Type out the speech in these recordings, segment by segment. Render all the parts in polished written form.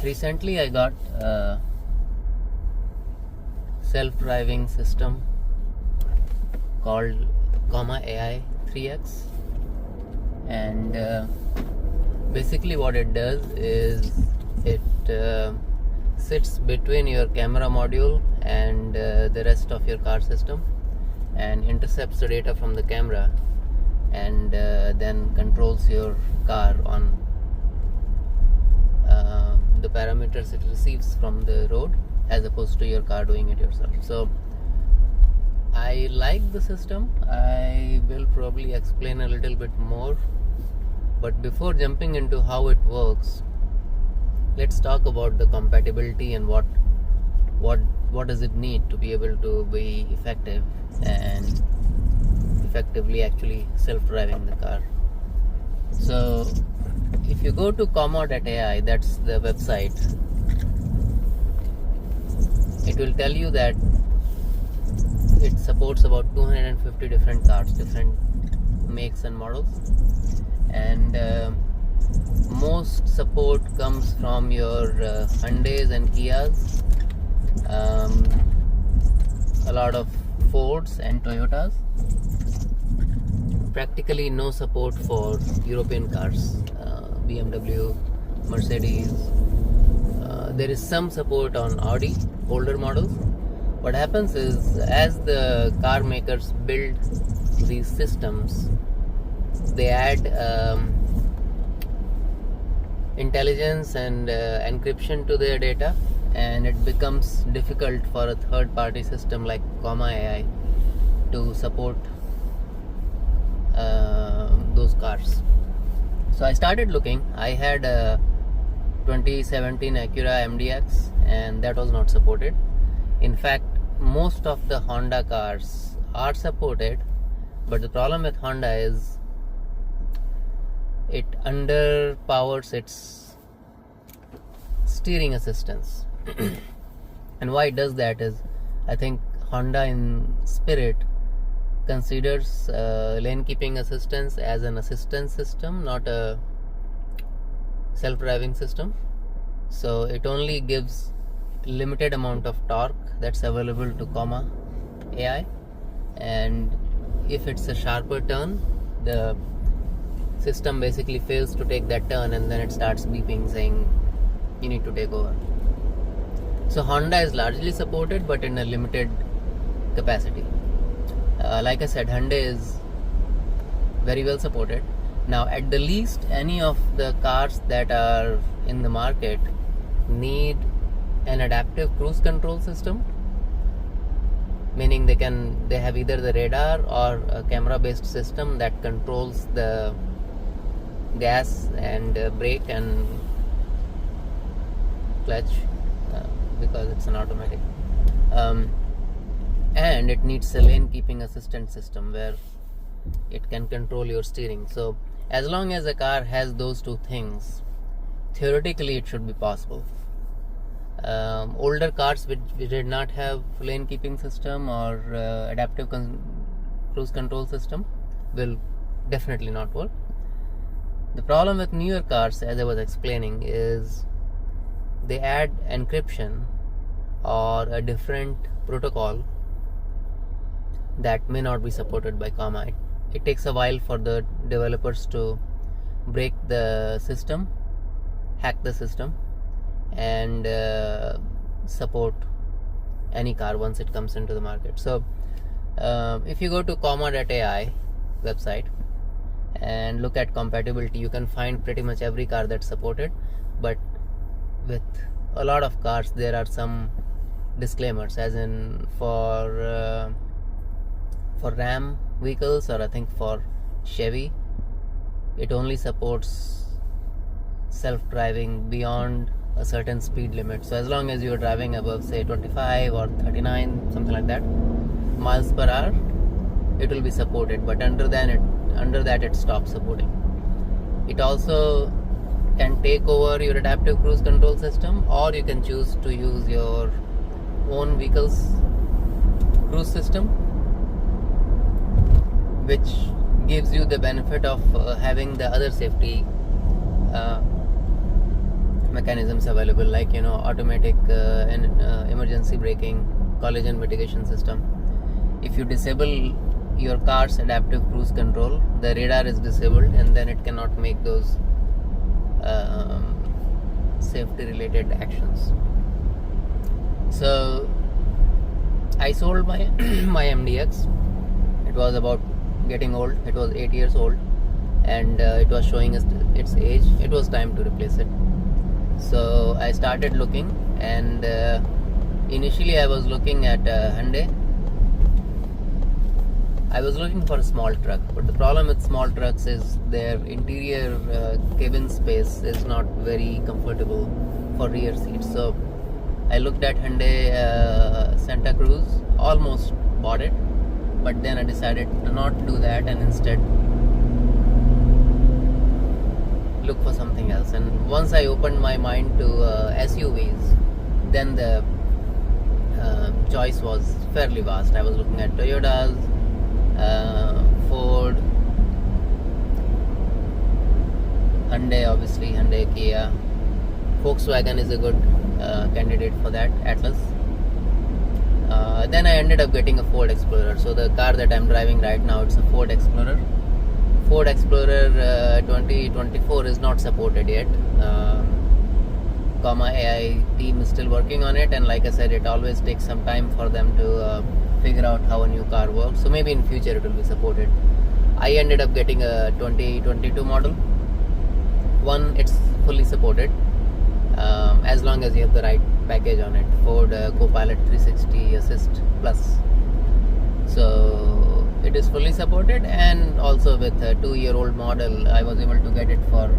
Recently I got a self-driving system called AI 3X, and basically what it does is it sits between your camera module and the rest of your car system and intercepts the data from the camera and then controls your car on the parameters it receives from the road, as opposed to your car doing it yourself. So I like the system. I will probably explain a little bit more, but before jumping into how it works, let's talk about the compatibility and what does it need to be able to be effective and effectively actually self-driving the car. So if you go to comma.ai, that's the website, it will tell you that it supports about 250 different cars, different makes and models, and most support comes from your Hyundais and Kias, a lot of Fords and Toyotas. Practically no support for European cars, BMW, Mercedes. There is some support on Audi, older models. What happens is, as the car makers build these systems, they add intelligence and encryption to their data, and it becomes difficult for a third-party system like AI to support those cars. So I started looking. I had a 2017 Acura MDX, and that was not supported. In fact, most of the Honda cars are supported, but the problem with Honda is it underpowers its steering assistance. And why it does that is, I think Honda in spirit considers lane keeping assistance as an assistance system, not a self-driving system. So it only gives limited amount of torque that's available to AI, and if it's a sharper turn, the system basically fails to take that turn, and then it starts beeping saying you need to take over. So Honda is largely supported, but in a limited capacity. Like I said, Hyundai is very well supported. Now, at the least, any of the cars that are in the market need an adaptive cruise control system, meaning they have either the radar or a camera based system that controls the gas and brake and clutch, because it's an automatic, and it needs a lane keeping assistance system where it can control your steering. So as long as a car has those two things, theoretically it should be possible. Older cars which did not have lane keeping system or adaptive cruise control system will definitely not work. The problem with newer cars, as I was explaining, is they add encryption or a different protocol that may not be supported by comma. It takes a while for the developers to break the system, hack the system, and support any car once it comes into the market. So if you go to comma.ai website and look at compatibility, you can find pretty much every car that's supported, but with a lot of cars there are some disclaimers, as in for Ram vehicles, or I think for Chevy, it only supports self-driving beyond a certain speed limit. So as long as you're driving above, say, 25 or 39, something like that, miles per hour, it will be supported, but under that it stops supporting. It also can take over your adaptive cruise control system, or you can choose to use your own vehicle's cruise system, which gives you the benefit of having the other safety mechanisms available, like automatic and emergency braking, collision mitigation system. If you disable your car's adaptive cruise control, the radar is disabled, and then it cannot make those safety related actions. So I sold my my MDX. It was about getting old. It was 8 years old, and it was showing its age. It was time to replace it. So I started looking, and initially I was looking at Hyundai. I was looking for a small truck, but the problem with small trucks is their interior cabin space is not very comfortable for rear seats. So I looked at Hyundai Santa Cruz, almost bought it, but then I decided to not do that and instead look for something else. And once I opened my mind to SUVs, then the choice was fairly vast. I was looking at Toyotas, Ford, Hyundai, obviously Hyundai, Kia. Volkswagen is a good candidate for that, Atlas. Then I ended up getting a Ford Explorer. So the car that I'm driving right now, it's a Ford Explorer. Ford Explorer 2024 is not supported yet. AI team is still working on it, and like I said, it always takes some time for them to figure out how a new car works. So maybe in future it will be supported. I ended up getting a 2022 model. One, it's fully supported as long as you have the right package on it. Ford Copilot 360 Assist Plus. So it is fully supported, and also with a 2-year-old model, I was able to get it for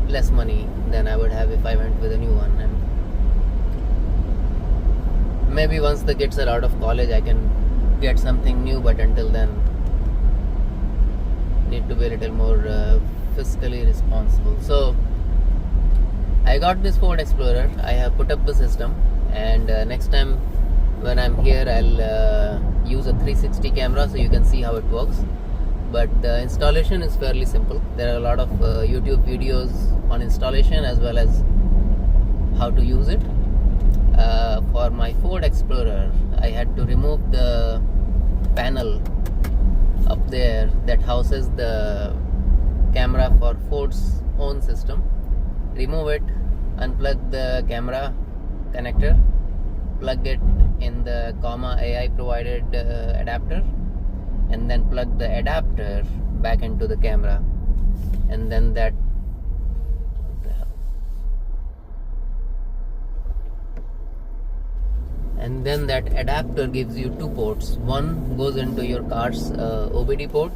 less money than I would have if I went with a new one. And maybe once the kids are out of college, I can get something new, but until then, need to be a little more fiscally responsible. So I got this Ford Explorer. I have put up the system, and next time when I'm here, I'll use a 360 camera so you can see how it works. But the installation is fairly simple. There are a lot of YouTube videos on installation as well as how to use it. For my Ford Explorer, I had to remove the panel up there that houses the camera for Ford's own system. Remove it, unplug the camera connector, plug it in the AI provided adapter, and then plug the adapter back into the camera, and then that adapter gives you 2 ports. One goes into your car's OBD port,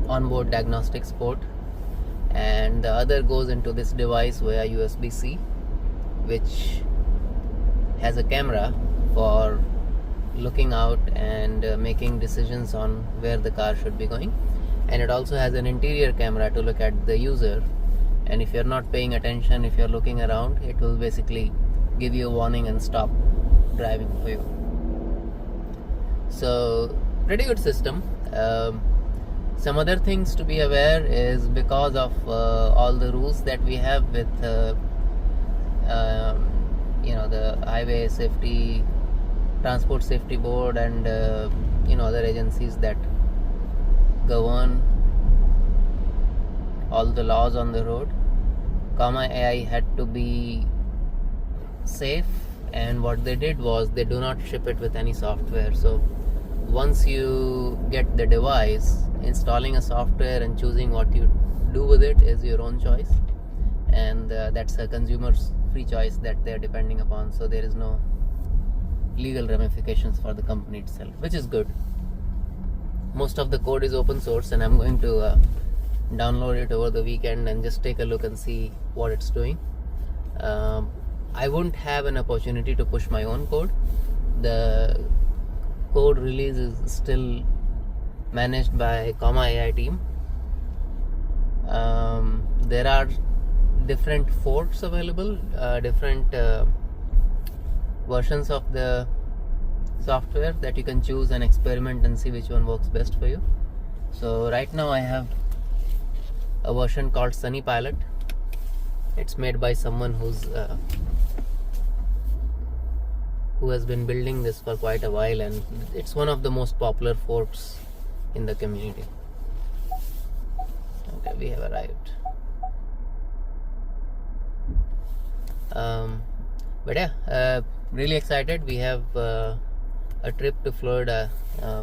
onboard diagnostics port, and the other goes into this device via USB-C, which has a camera for looking out and making decisions on where the car should be going. And it also has an interior camera to look at the user, and if you're not paying attention, if you're looking around, it will basically give you a warning and stop driving for you. So pretty good system. Some other things to be aware is because of all the rules that we have with the Highway Safety, Transport Safety Board, and other agencies that govern all the laws on the road. AI had to be safe, and what they did was they do not ship it with any software. So once you get the device, installing a software and choosing what you do with it is your own choice, and that's a consumer's free choice that they're depending upon. So there is no legal ramifications for the company itself, which is good. Most of the code is open source, and I'm going to download it over the weekend and just take a look and see what it's doing. I won't have an opportunity to push my own code. The code release is still managed by AI team. There are different forks available, different versions of the software that you can choose and experiment and see which one works best for you. So right now I have a version called Sunny Pilot. It's made by someone who has been building this for quite a while, and it's one of the most popular forks in the community. Okay, we have arrived. But yeah, really excited. We have a trip to Florida.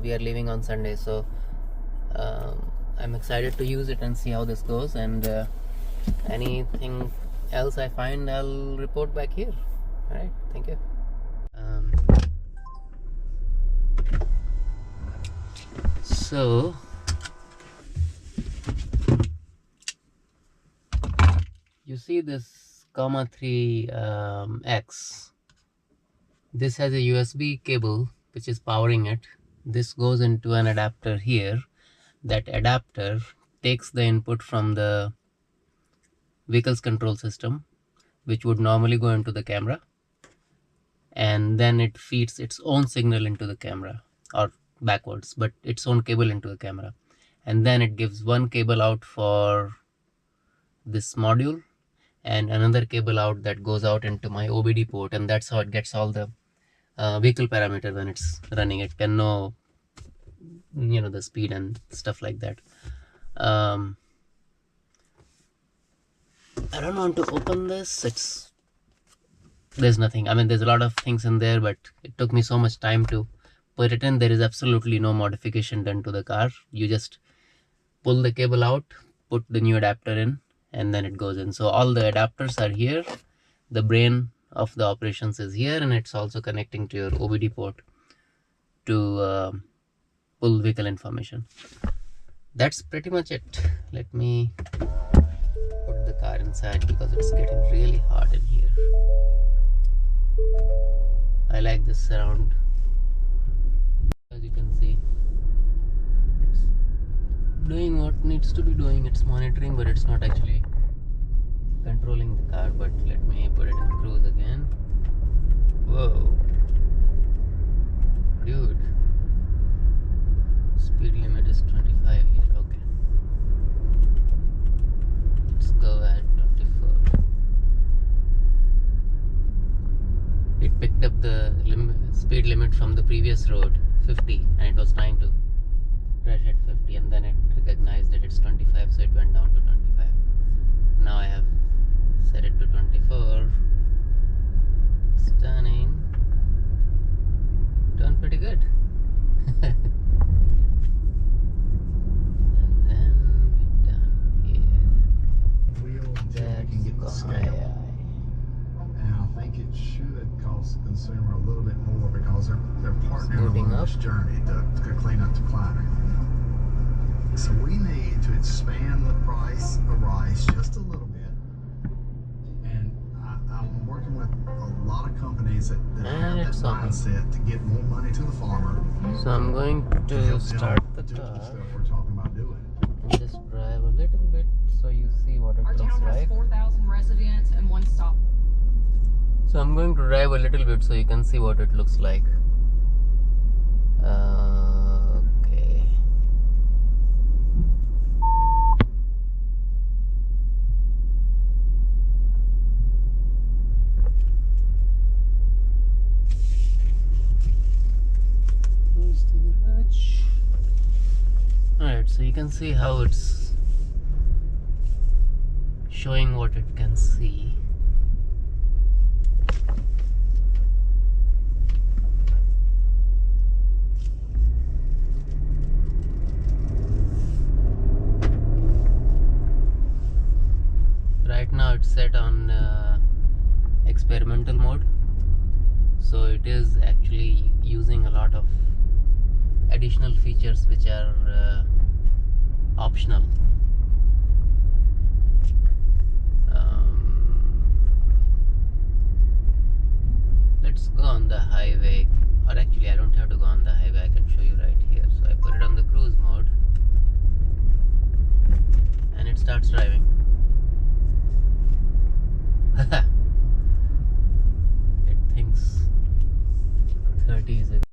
We are leaving on Sunday, so I'm excited to use it and see how this goes, and anything else I find, I'll report back here. Alright, thank you. So you see this comma 3 X. This has a USB cable which is powering it. This goes into an adapter here. That adapter takes the input from the vehicle's control system, which would normally go into the camera, and then it feeds its own signal into the camera, or backwards, but its own cable into the camera, and then it gives one cable out for this module and another cable out that goes out into my OBD port, and that's how it gets all the vehicle parameter when it's running. It can know, you know, the speed and stuff like that. I don't want to open this. There's nothing. I mean, there's a lot of things in there, but it took me so much time to put it in. There is absolutely no modification done to the car. You just pull the cable out, put the new adapter in, and then it goes in. So all the adapters are here. The brain of the operations is here, and it's also connecting to your OBD port to pull vehicle information. That's pretty much it. Let me put the car inside because it's getting really hot in here. I like this surround. As you can see, it's doing what needs to be doing. It's monitoring, but it's not actually controlling the car. But let me put it in cruise again. Whoa, dude, speed limit is 25 here. Okay, let's go at 24. It picked up the speed limit from the previous road, 50, and it was trying to crash at 50, and then it recognized that it's 25, so it went down to 25. Now I have set it to 24. Stunning. Done pretty good. And then we're done here. That's gone. I think it should cost the consumer a little bit more because they're partnering Moving along up. this journey to clean up the climate. So we need to expand the price of rice just a little bit. And I'm working with a lot of companies that have that mindset to get more money to the farmer. So I'm going to start the do car stuff we're talking about doing. and just drive a little bit so you see what it Our looks town has like. 4,000 residents and one stop. So I'm going to drive a little bit so you can see what it looks like. Okay. Where's the garage? Alright, so you can see how it's showing what it can see. Right now it's set on experimental mode, so it is actually using a lot of additional features which are optional. Let's go on the highway, or actually I don't have to go on the highway, I can